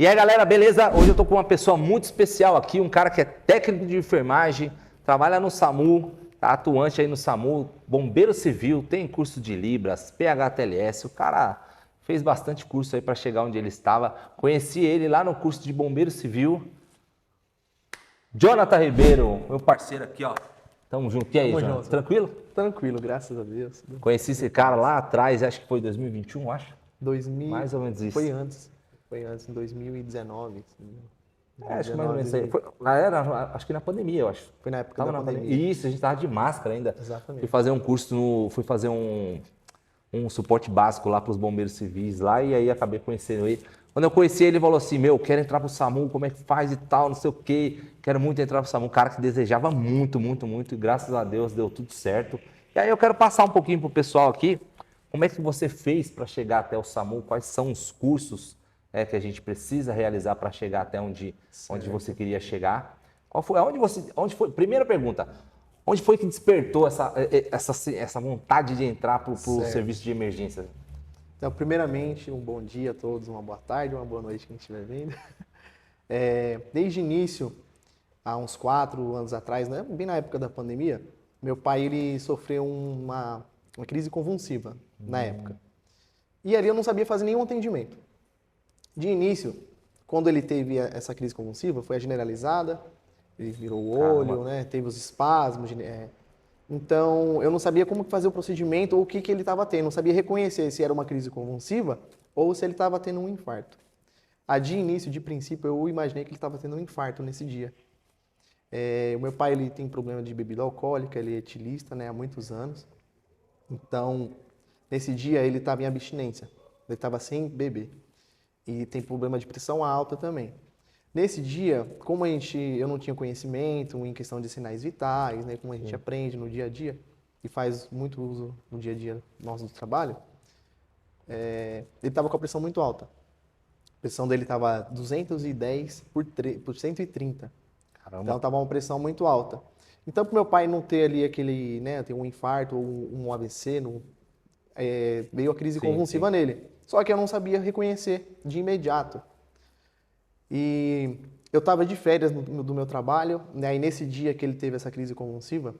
E aí, galera, beleza? Hoje eu tô com uma pessoa muito especial aqui, um cara que é técnico de enfermagem, trabalha no SAMU, tá atuante aí no SAMU, bombeiro civil, tem curso de Libras, PHTLS, o cara fez bastante curso aí para chegar onde ele estava. Conheci ele lá no curso de bombeiro civil. Jonathan Ribeiro, meu parceiro aqui, ó. Tamo junto. E aí, Tamo Jonathan? junto. Tranquilo? Tranquilo, graças a Deus. Conheci esse cara lá atrás, acho que foi 2021, acho. 2000, Mais ou menos isso. Foi antes, em 2019. Assim, Acho que mais ou menos isso aí. 2019. Acho que na pandemia, eu acho. Foi na época Tava da na pandemia. Isso, a gente tava de máscara ainda. Exatamente. Fui fazer um curso fui fazer um suporte básico lá para os bombeiros civis lá e aí acabei conhecendo ele. Quando eu conheci ele, ele falou assim, quero entrar pro SAMU, como é que faz e tal, não sei o quê. Quero muito entrar pro SAMU. Um cara que desejava muito, muito, muito e graças a Deus deu tudo certo. E aí eu quero passar um pouquinho pro pessoal aqui, como é que você fez para chegar até o SAMU, quais são os cursos que a gente precisa realizar para chegar até onde você queria chegar. Onde foi? Primeira pergunta, onde foi que despertou essa vontade de entrar para o serviço de emergência? Então, primeiramente, um bom dia a todos, uma boa tarde, uma boa noite quem estiver vendo. Desde o início, há uns 4 anos atrás, né, bem na época da pandemia, meu pai ele sofreu uma crise convulsiva na época. E ali eu não sabia fazer nenhum atendimento. De início, quando ele teve essa crise convulsiva, foi a generalizada, ele virou o olho, né, teve os espasmos. Então, eu não sabia como fazer o procedimento ou o que ele estava tendo. Não sabia reconhecer se era uma crise convulsiva ou se ele estava tendo um infarto. De início, de princípio, eu imaginei que ele estava tendo um infarto nesse dia. O meu pai ele tem problema de bebida alcoólica, ele é etilista, né, há muitos anos. Então, nesse dia, ele estava em abstinência. Ele estava sem beber. E tem problema de pressão alta também. Nesse dia, como eu não tinha conhecimento em questão de sinais vitais, né, como a gente aprende no dia a dia e faz muito uso no dia a dia nosso do trabalho, ele estava com a pressão muito alta. A pressão dele estava 210 por 130. Caramba. Então estava uma pressão muito alta. Então, para meu pai não ter ali aquele, né, ter um infarto ou um AVC, veio a crise convulsiva nele. Só que eu não sabia reconhecer de imediato. E eu estava de férias do meu trabalho, né? E nesse dia que ele teve essa crise convulsiva,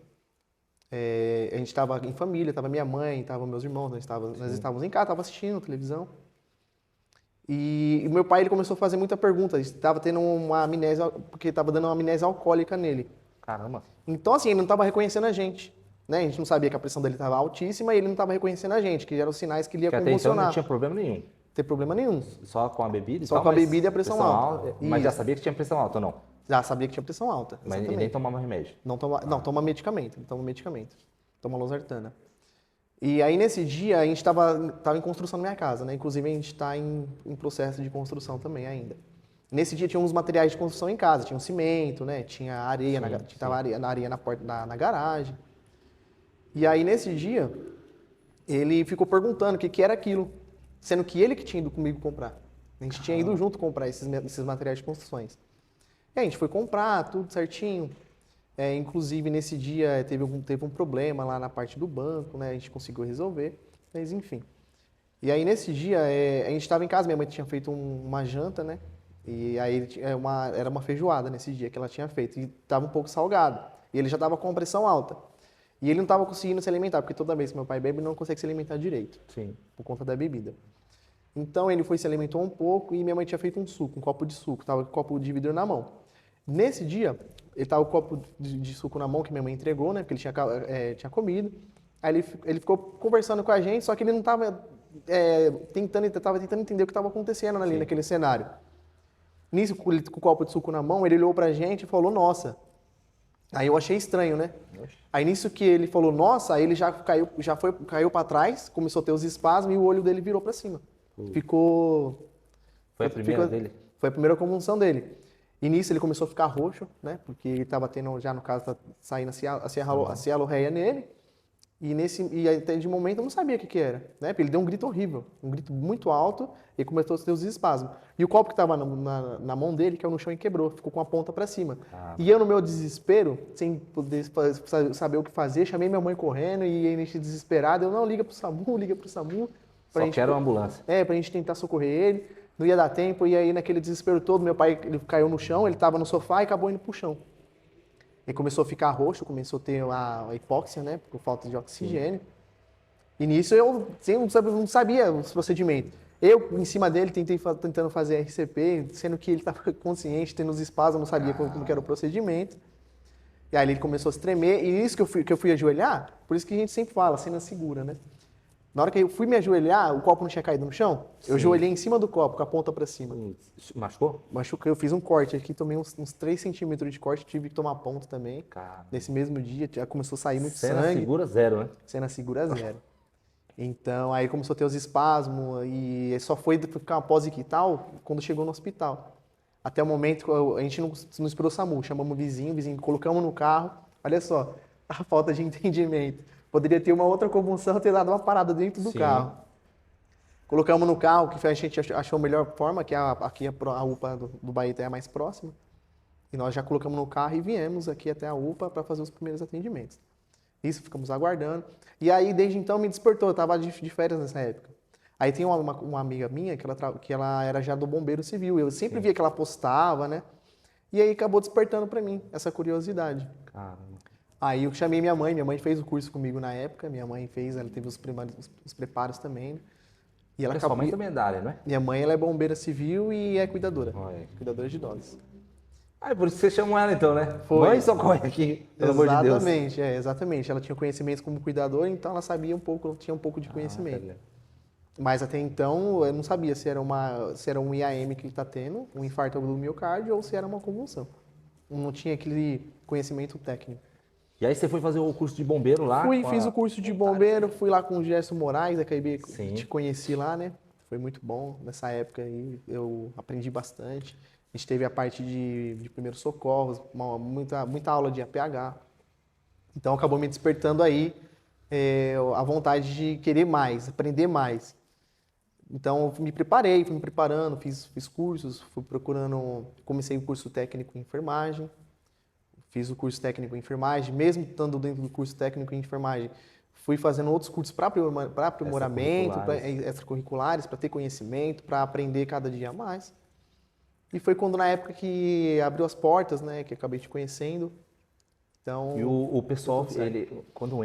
a gente estava em família, estava minha mãe, estavam meus irmãos, nós estávamos em casa, estava assistindo televisão. E meu pai ele começou a fazer muita pergunta, estava tendo uma amnésia, porque estava dando uma amnésia alcoólica nele. Caramba. Então assim, ele não estava reconhecendo a gente. Né? A gente não sabia que a pressão dele estava altíssima e ele não estava reconhecendo a gente, que eram os sinais que ele ia convulsionar. Até então não tinha problema nenhum. Não tem problema nenhum. Só com a bebida? Só com a bebida e a pressão alta. Mas já sabia que tinha pressão alta ou não? Já sabia que tinha pressão alta. Mas e nem tomava remédio? Não, toma medicamento. Toma losartana. E aí nesse dia a gente estava em construção na minha casa, né? Inclusive a gente está em processo de construção também ainda. Nesse dia tinha uns materiais de construção em casa, tinha um cimento, né? Tinha areia, tava areia na porta na garagem. E aí, nesse dia, ele ficou perguntando o que era aquilo, sendo que ele que tinha ido comigo comprar. A gente tinha ido junto comprar esses materiais de construções. E a gente foi comprar, tudo certinho. Inclusive, nesse dia, teve um problema lá na parte do banco, né? A gente conseguiu resolver, mas enfim. E aí, nesse dia, a gente estava em casa, minha mãe tinha feito uma janta, né? E aí, era uma feijoada nesse dia que ela tinha feito. E estava um pouco salgado. E ele já estava com pressão alta. E ele não estava conseguindo se alimentar, porque toda vez que meu pai bebe, ele não consegue se alimentar direito. Sim. Por conta da bebida. Então ele se alimentou um pouco e minha mãe tinha feito um copo de suco, estava com o copo de vidro na mão. Nesse dia, ele estava com o copo de suco na mão que minha mãe entregou, né, porque ele tinha comido. Aí ele ficou conversando com a gente, só que ele não estava tentando entender o que estava acontecendo ali naquele cenário. Nisso, com o copo de suco na mão, ele olhou pra gente e falou, nossa. Aí eu achei estranho, né? Aí nisso que ele falou, nossa, aí ele já caiu para trás, começou a ter os espasmos e o olho dele virou para cima. Ficou... Foi a primeira dele? Foi a primeira convulsão dele. E nisso ele começou a ficar roxo, né? Porque ele estava tendo, já no caso, tá saindo a cialorreia nele. E até de momento eu não sabia o que era, né? Porque ele deu um grito horrível, um grito muito alto e começou a ter os espasmos. E o copo que estava na mão dele caiu no chão e quebrou, ficou com a ponta para cima. E eu no meu desespero, sem poder saber o que fazer, chamei minha mãe correndo e a gente desesperado, eu não, liga pro SAMU. Só quero uma ambulância. Pra gente tentar socorrer ele. não ia dar tempo, e aí naquele desespero todo, meu pai ele caiu no chão, ele estava no sofá e acabou indo pro chão. Ele começou a ficar roxo, começou a ter a hipóxia, né, por falta de oxigênio. E nisso eu não sabia os procedimentos. Eu, em cima dele, tentando fazer RCP, sendo que ele estava consciente, tendo os espasmos, não sabia como que era o procedimento. E aí ele começou a se tremer, e isso que eu fui ajoelhar, por isso que a gente sempre fala, cena segura, né? Na hora que eu fui me ajoelhar, o copo não tinha caído no chão, eu ajoelhei em cima do copo, com a ponta para cima. Machucou? Machuquei, eu fiz um corte aqui, tomei uns 3 centímetros de corte, tive que tomar ponto também. Cara, Nesse mesmo dia, já começou a sair muito cena sangue. segura zero, né? Cena segura zero. Então, aí começou a ter os espasmos e só foi ficar uma pós e tal quando chegou no hospital. Até o momento, a gente não esperou o SAMU, chamamos o vizinho, colocamos no carro. Olha só, a falta de entendimento. Poderia ter uma outra convulsão, ter dado uma parada dentro do carro. Colocamos no carro, que a gente achou a melhor forma, que aqui a UPA do Baeta é a mais próxima. E nós já colocamos no carro e viemos aqui até a UPA para fazer os primeiros atendimentos. Isso, ficamos aguardando. E aí, desde então, me despertou. Eu estava de férias nessa época. Aí tem uma amiga minha que ela era já do Bombeiro Civil. Eu sempre via que ela postava, né? E aí acabou despertando para mim essa curiosidade. Caramba. Aí eu chamei minha mãe fez o curso comigo na época. Minha mãe fez, ela teve os preparos também. Né? E ela Sua mãe também é da área, não é? Minha mãe, ela é bombeira civil e é cuidadora. Olha. Cuidadora de idosos. Ah, é por isso que você chamou ela então, né? Foi. Mãe, socorre aqui, pelo amor de Deus. Exatamente, exatamente. Ela tinha conhecimento como cuidadora, então ela sabia tinha um pouco de conhecimento. Tá. Mas até então eu não sabia se era um IAM que ele está tendo, um infarto agudo do miocárdio, ou se era uma convulsão. Não tinha aquele conhecimento técnico. E aí você foi fazer o curso de bombeiro lá? Fiz o curso de bombeiro, fui lá com o Gerson Moraes, acabei Sim. te conheci lá, né? Foi muito bom. Nessa época aí eu aprendi bastante. A gente teve a parte de primeiros socorros, muita aula de APH. Então acabou me despertando aí a vontade de querer mais, aprender mais. Então eu fui me preparando, fiz cursos, fui procurando, comecei o curso técnico em enfermagem, fiz o curso técnico em enfermagem, mesmo estando dentro do curso técnico em enfermagem, fui fazendo outros cursos para aprimoramento, extracurriculares, para ter conhecimento, para aprender cada dia mais. E foi quando na época que abriu as portas, né, que acabei te conhecendo. Então, e o pessoal, ele, quando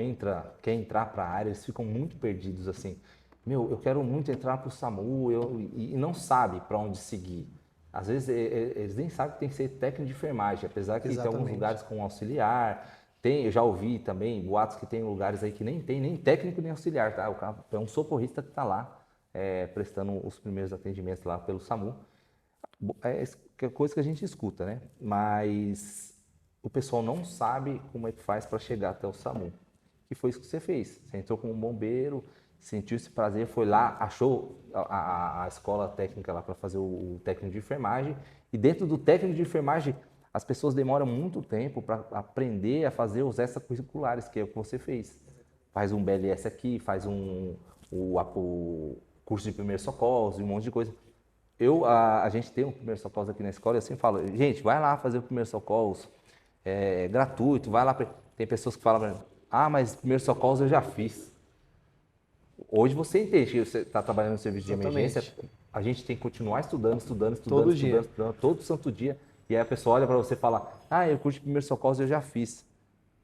quer entrar para a área, eles ficam muito perdidos assim. Meu, eu quero muito entrar para o SAMU e não sabe para onde seguir. Às vezes eles nem sabem que tem que ser técnico de enfermagem, apesar que tem alguns lugares com auxiliar. Eu já ouvi também boatos que tem lugares aí que nem tem nem técnico nem auxiliar, tá? O cara é um socorrista que está lá prestando os primeiros atendimentos lá pelo SAMU. É coisa que a gente escuta, né? Mas o pessoal não sabe como é que faz para chegar até o SAMU. E foi isso que você fez. Você entrou como bombeiro, sentiu esse prazer, foi lá, achou a escola técnica lá para fazer o técnico de enfermagem. E dentro do técnico de enfermagem, as pessoas demoram muito tempo para aprender a fazer os extracurriculares, que é o que você fez. Faz um BLS aqui, faz o curso de primeiros socorros e um monte de coisa. A gente tem um primeiro socorros aqui na escola e eu sempre falo, gente, vai lá fazer o primeiro socorros, é gratuito, vai lá. Tem pessoas que falam, mas primeiro socorros eu já fiz. Hoje você entende que você está trabalhando no serviço de emergência, a gente tem que continuar estudando, todo santo dia. E aí a pessoa olha para você e fala, eu curso de primeiro socorros eu já fiz.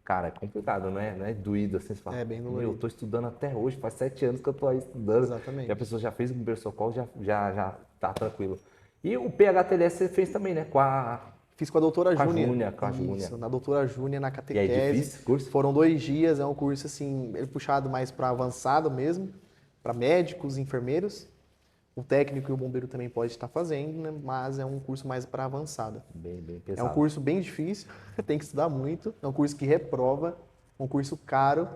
Cara, é complicado, não é doído assim, você fala, bem doído. Eu estou estudando até hoje, faz 7 anos que eu estou aí estudando. Exatamente. E a pessoa já fez o primeiro socorro, já tá tranquilo. E o PHTLS você fez também, né? Fiz com a doutora Júnia. Isso, na doutora Júnia, na catequese. E é difícil curso? Foram 2 dias, é um curso assim, puxado mais para avançado mesmo, para médicos, enfermeiros. O técnico e o bombeiro também pode estar fazendo, né? Mas é um curso mais para avançado. Bem pesado. É um curso bem difícil, tem que estudar muito, é um curso que reprova, um curso caro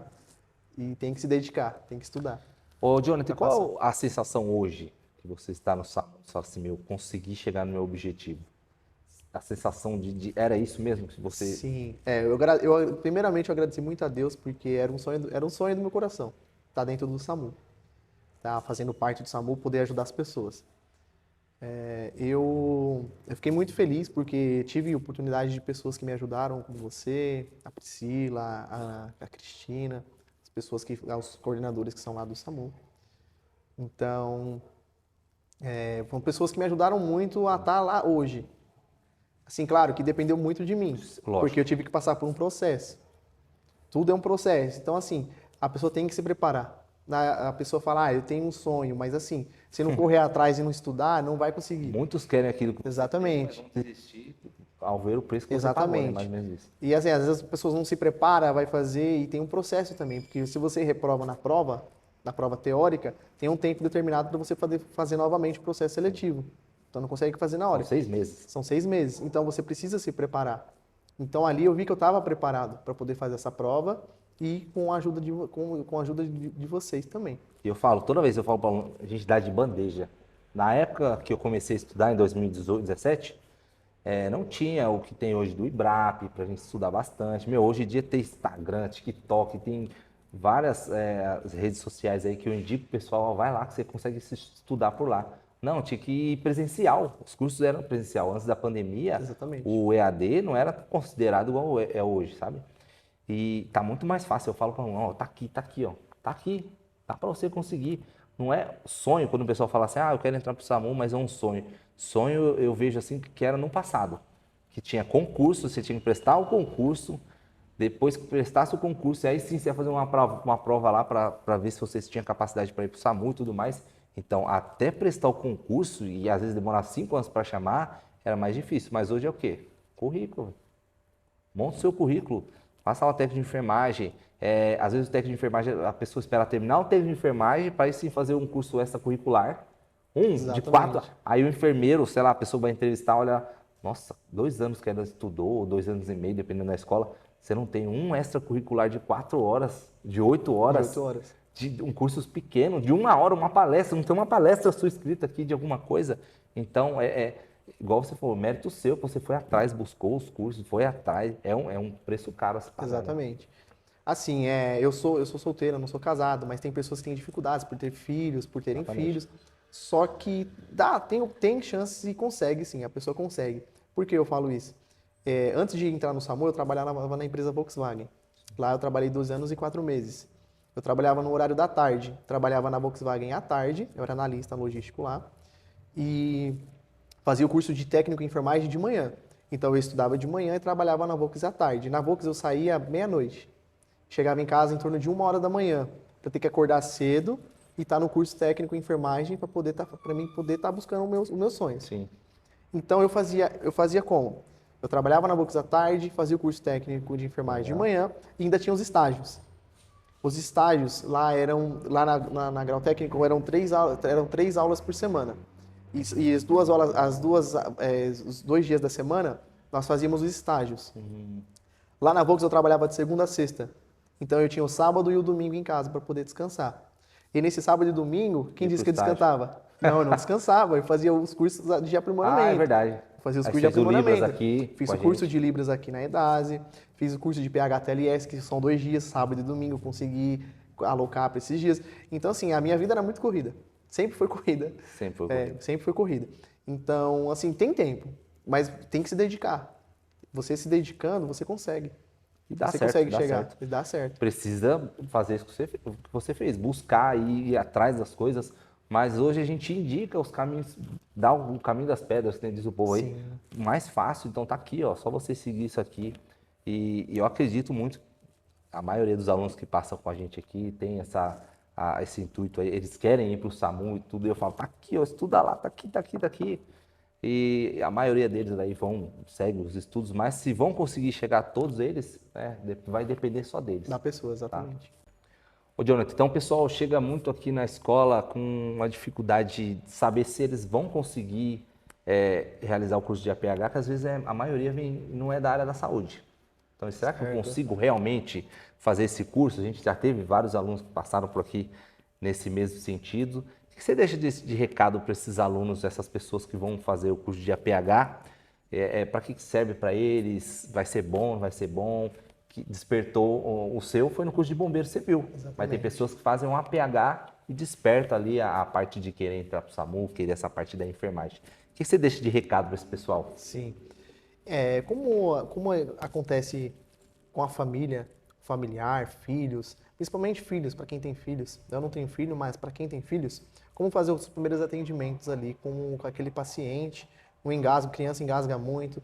e tem que se dedicar, tem que estudar. Ô, Jonathan, qual a sensação hoje que você está no SAMU? Assim, consegui chegar no meu objetivo? A sensação era isso mesmo que você... Sim, primeiramente eu agradeci muito a Deus porque era um sonho do meu coração, estar dentro do SAMU, tá fazendo parte do SAMU, poder ajudar as pessoas. Eu fiquei muito feliz porque tive oportunidade de pessoas que me ajudaram, como você, a Priscila, a Cristina, os coordenadores que são lá do SAMU. Então, Foram pessoas que me ajudaram muito a estar lá hoje. Assim, claro que dependeu muito de mim, Lógico. porque eu tive que passar por um processo. Tudo é um processo. Então, assim, a pessoa tem que se preparar. A pessoa fala, eu tenho um sonho, mas assim, se não correr atrás e não estudar, não vai conseguir. Muitos querem aquilo que Exatamente. vão desistir ao ver o preço que você pagou, né? Exatamente. Mais ou menos isso. E assim, às vezes as pessoas não se preparam, vai fazer, e tem um processo também, porque se você reprova na prova teórica, tem um tempo determinado para você fazer novamente o processo seletivo. Então não consegue fazer na hora. São 6 meses. São 6 meses. Então você precisa se preparar. Então ali eu vi que eu estava preparado para poder fazer essa prova e com a ajuda com a ajuda de vocês também. E eu falo, toda vez eu falo para a gente dar de bandeja. Na época que eu comecei a estudar, em 2018, 2017, não tinha o que tem hoje do IBRAP, para a gente estudar bastante. Hoje em dia tem Instagram, TikTok, tem várias redes sociais aí que eu indico o pessoal, vai lá que você consegue se estudar por lá. Não, tinha que ir presencial. Os cursos eram presencial. Antes da pandemia, Exatamente. o EAD não era considerado igual é hoje, sabe? E tá muito mais fácil. Eu falo para um, tá aqui, ó. Tá aqui. Dá para você conseguir. Não é sonho quando o pessoal fala assim, eu quero entrar pro SAMU, mas é um sonho. Sonho eu vejo assim que era no passado. Que tinha concurso, você tinha que prestar o concurso. Depois que prestasse o concurso, aí sim você ia fazer uma prova lá para ver se você tinha capacidade para ir pro SAMU e tudo mais. Então, até prestar o concurso, e às vezes demorar 5 anos para chamar, era mais difícil. Mas hoje é o quê? Currículo. Monta o seu currículo. Faça uma técnica de enfermagem. Às vezes o técnico de enfermagem, a pessoa espera terminar o técnico de enfermagem para ir sim fazer um curso extracurricular. De 4. Aí o enfermeiro, sei lá, a pessoa vai entrevistar, olha, nossa, 2 anos que ela estudou, 2 anos e meio, dependendo da escola. Você não tem um extracurricular de 4 horas, de 8 horas. De 8 horas. De um curso pequeno, de 1 hora, uma palestra. Não tem uma palestra sua escrita aqui de alguma coisa. Então, igual você falou, mérito seu, você foi atrás, buscou os cursos, foi atrás. É um preço caro a se pagar. Exatamente. Né? Assim, eu sou solteiro, não sou casado, mas tem pessoas que têm dificuldades por ter filhos, por terem filhos. Só que tem chances e consegue sim, a pessoa consegue. Por que eu falo isso? Antes de entrar no SAMU, eu trabalhava na empresa Volkswagen. Lá eu trabalhei 2 anos e 4 meses. Eu trabalhava no horário da tarde, trabalhava na Volkswagen à tarde, eu era analista logístico lá, e fazia o curso de técnico em enfermagem de manhã. Então eu estudava de manhã e trabalhava na Volks à tarde. Na Volks eu saía meia-noite. Chegava em casa em torno de 1 hora da manhã, para ter que acordar cedo e estar no curso técnico em enfermagem para mim poder estar buscando os meus sonhos. Sim. Então eu fazia como? Eu trabalhava na Volks à tarde, fazia o curso técnico de enfermagem de manhã e ainda tinha os estágios. Os estágios lá na Grau Técnico eram 3 aulas por semana. E os 2 dias da semana nós fazíamos os estágios. Lá na Volks eu trabalhava de segunda a sexta. Então eu tinha o sábado e o domingo em casa para poder descansar. E nesse sábado e domingo, quem disse que eu descansava? Não, eu não descansava, eu fazia os cursos de aprimoramento. É verdade. Eu fazia os cursos de aprimoramento. Fiz o curso gente. de Libras aqui na EDASE, fiz o curso de PHTLS, que são 2 dias, sábado e domingo, eu consegui alocar para esses dias. Então, assim, a minha vida era muito corrida. Sempre foi corrida. Sempre foi corrida. Sempre foi corrida. Então, assim, tem tempo, mas tem que se dedicar. Você se dedicando, você consegue. E dá Você certo, consegue dá chegar. certo. E dá certo. Precisa fazer isso que você fez, buscar e ir atrás das coisas. Mas hoje a gente indica os caminhos, dá o caminho das pedras, né, diz o povo aí, mais fácil. Então tá aqui, ó, só você seguir isso aqui. E eu acredito muito, a maioria dos alunos que passam com a gente aqui tem esse intuito aí, eles querem ir para o SAMU e tudo. E eu falo, tá aqui, ó, estuda lá, tá aqui, tá aqui, tá aqui. E a maioria deles aí seguem os estudos, mas se vão conseguir chegar a todos eles, vai depender só deles. Da pessoa, exatamente. Ô, Jonathan, então o pessoal chega muito aqui na escola com uma dificuldade de saber se eles vão conseguir realizar o curso de APH, que às vezes a maioria não é da área da saúde. Então, será que eu consigo realmente fazer esse curso? A gente já teve vários alunos que passaram por aqui nesse mesmo sentido. O que você deixa de recado para esses alunos, essas pessoas que vão fazer o curso de APH? Para que serve para eles? Vai ser bom, não vai ser bom? Que despertou o seu foi no curso de bombeiro civil. Exatamente. Mas tem pessoas que fazem um APH e desperta ali a parte de querer entrar para o SAMU, querer essa parte da enfermagem. O que você deixa de recado para esse pessoal? Sim. Como acontece com a família, familiar, filhos, principalmente filhos, para quem tem filhos. Eu não tenho filho, mas para quem tem filhos, como fazer os primeiros atendimentos ali com aquele paciente, o engasgo, criança engasga muito,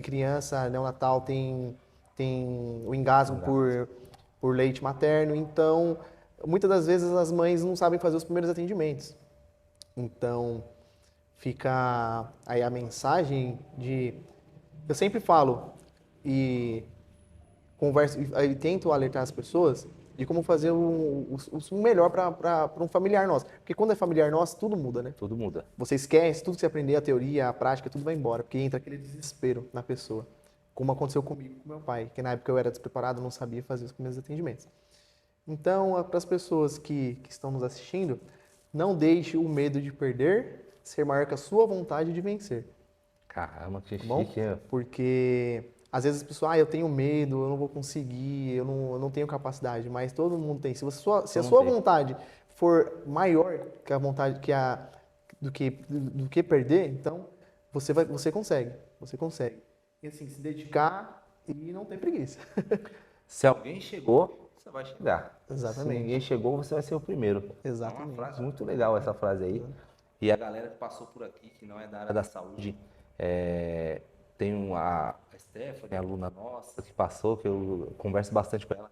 criança neonatal tem o engasgo por leite materno, então muitas das vezes as mães não sabem fazer os primeiros atendimentos. Então fica aí a mensagem eu sempre falo e converso e tento alertar as pessoas de como fazer o melhor para um familiar nosso. Porque quando é familiar nosso, tudo muda, né? Tudo muda. Você esquece, tudo que você aprender, a teoria, a prática, tudo vai embora, porque entra aquele desespero na pessoa. Como aconteceu comigo com meu pai, que na época eu era despreparado, não sabia fazer os primeiros atendimentos. Então, para as pessoas que estão nos assistindo, não deixe o medo de perder ser maior que a sua vontade de vencer. Caramba, que Tá bom? chique, hein? Porque às vezes as pessoas, eu tenho medo, eu não vou conseguir, eu não tenho capacidade, mas todo mundo tem. Se a sua vontade for maior que a vontade do que perder, então você consegue, você consegue. E assim, se dedicar e não ter preguiça. Se alguém chegou, você vai chegar. Exatamente. Se ninguém chegou, você vai ser o primeiro. Exatamente. É uma frase muito legal essa frase aí. E a galera que passou por aqui, que não é da área da saúde, tem a Stephanie, aluna nossa, que passou, que eu converso bastante com ela.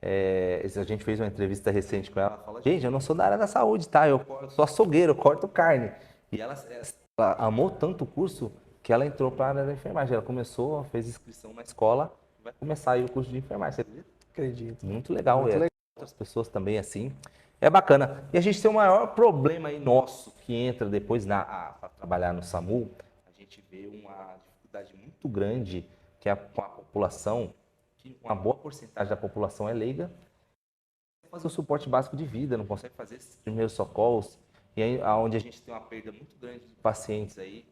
A gente fez uma entrevista recente com ela, ela fala, gente, eu não sou da área da saúde, tá? Eu sou açougueiro, eu corto carne. E ela amou tanto o curso que ela entrou para a área da enfermagem. Ela começou, fez inscrição na escola, vai começar aí o curso de enfermagem, você acredita? Acredito. Muito legal. Muito legal. Outras pessoas também assim. É bacana. E a gente tem o maior problema aí nosso que entra depois para trabalhar no SAMU, a gente vê uma dificuldade muito grande que é com a população, que uma boa porcentagem da população é leiga, fazer o suporte básico de vida, não consegue fazer esses primeiros socorros, e aí onde a gente tem uma perda muito grande de pacientes aí,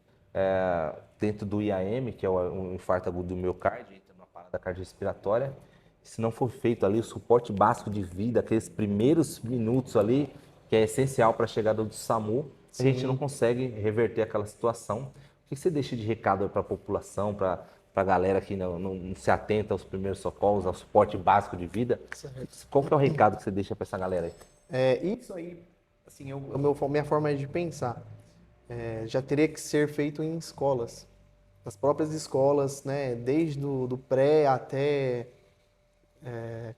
dentro do IAM, que é o infarto agudo do miocárdio, entra numa parada cardiorrespiratória. Se não for feito ali o suporte básico de vida, aqueles primeiros minutos ali, que é essencial para a chegada do SAMU, a gente não consegue reverter aquela situação. O que você deixa de recado para a população, para a galera que não se atenta aos primeiros socorros, ao suporte básico de vida? Certo. Qual que é o recado que você deixa para essa galera aí? Isso aí, assim, minha forma de pensar, já teria que ser feito em escolas. Nas próprias escolas, né, desde do pré até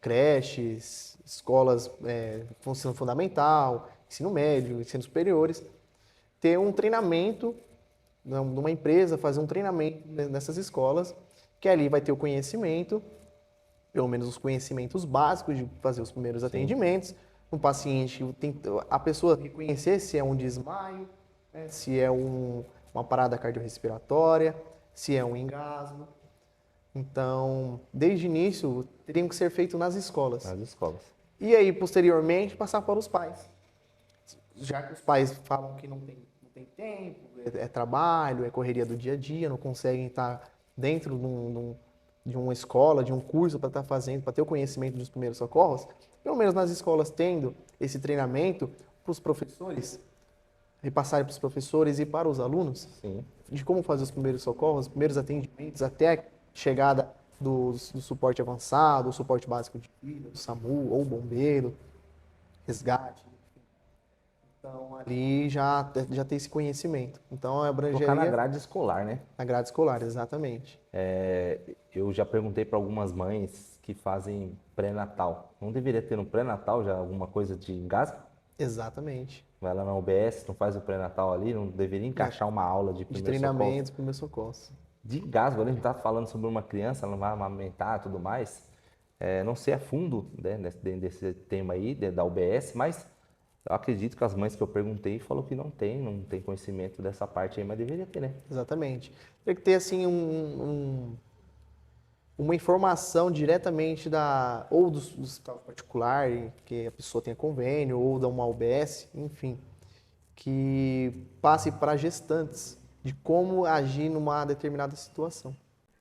creches, escolas, ensino fundamental, ensino médio, ensino superiores, ter um treinamento, numa empresa, fazer um treinamento nessas escolas, que ali vai ter o conhecimento, pelo menos os conhecimentos básicos de fazer os primeiros atendimentos, no paciente, a pessoa reconhecer se é um desmaio, né, se é uma parada cardiorrespiratória, se é um engasgo. Então, desde o início, teriam que ser feito nas escolas. Nas escolas. E aí, posteriormente, passar para os pais. Já que os pais falam que não tem tempo, é trabalho, é correria do dia a dia, não conseguem estar dentro de uma escola, de um curso para estar fazendo, para ter o conhecimento dos primeiros socorros, pelo menos nas escolas tendo esse treinamento para os professores, repassarem para os professores e para os alunos, Sim. de como fazer os primeiros socorros, os primeiros atendimentos, até chegada do suporte avançado, o suporte básico de vida, do SAMU ou bombeiro, resgate. Então, ali já tem esse conhecimento. Então, abrangeria... Colocar na grade escolar, né? Na grade escolar, exatamente. Eu já perguntei para algumas mães que fazem pré-natal. Não deveria ter no pré-natal já alguma coisa de engasgo? Exatamente. Vai lá na UBS, não faz o pré-natal ali, não deveria encaixar uma aula de primeiro treinamento, primeiro socorro. De engasgo, a gente está falando sobre uma criança, ela vai amamentar e tudo mais. Não sei a fundo, né, desse tema aí, da UBS, mas eu acredito que as mães que eu perguntei falou que não tem conhecimento dessa parte aí, mas deveria ter, né? Exatamente. Tem que ter, assim, uma informação diretamente ou do hospital particular, que a pessoa tenha convênio, ou da uma UBS, enfim, que passe para gestantes de como agir numa determinada situação.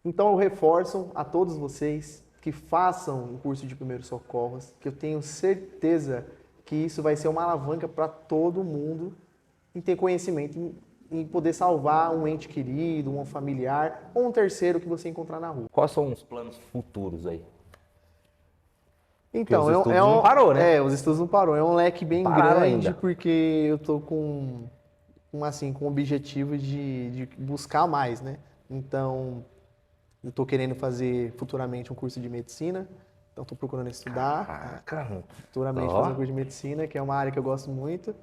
Então eu reforço a todos vocês que façam o curso de primeiros socorros, que eu tenho certeza que isso vai ser uma alavanca para todo mundo em ter conhecimento, em poder salvar um ente querido, um familiar ou um terceiro que você encontrar na rua. Quais são os planos futuros aí? Então, os estudos não parou, né? Os estudos não parou. É um leque bem Pararam grande, ainda. porque eu tô com o objetivo de buscar mais, né? Então, eu tô querendo fazer futuramente um curso de medicina. Então, tô procurando estudar, Caraca. futuramente fazer um Ó, curso de medicina, que é uma área que eu gosto muito.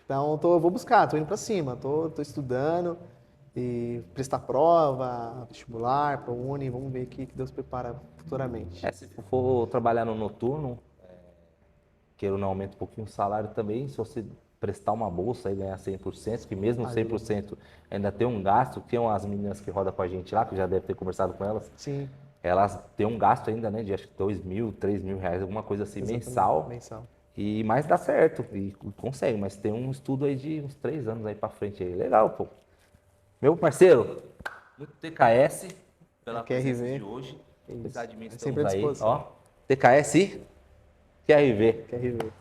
Então, eu vou buscar, tô indo para cima, tô estudando e prestar prova, vestibular, ProUni, vamos ver o que Deus prepara futuramente. se for trabalhar no noturno, queira ou não, aumenta um pouquinho o salário também. Se você prestar uma bolsa e ganhar 100%, que mesmo Ajuda 100% ainda tem um gasto, tem umas meninas que rodam com a gente lá, que já deve ter conversado com elas, Sim, elas têm um gasto ainda, né, de acho que 2.000, 3.000 reais, alguma coisa assim, exatamente, mensal. mensal. E mais dá certo, e consegue, mas tem um estudo aí de uns 3 anos aí pra frente aí. Legal, pô. Meu parceiro, muito TKS pela presença de QRV, hoje. é isso. Precisar de mim, É sempre estamos à aí, disposição. ó. TKS e QRV. QRV.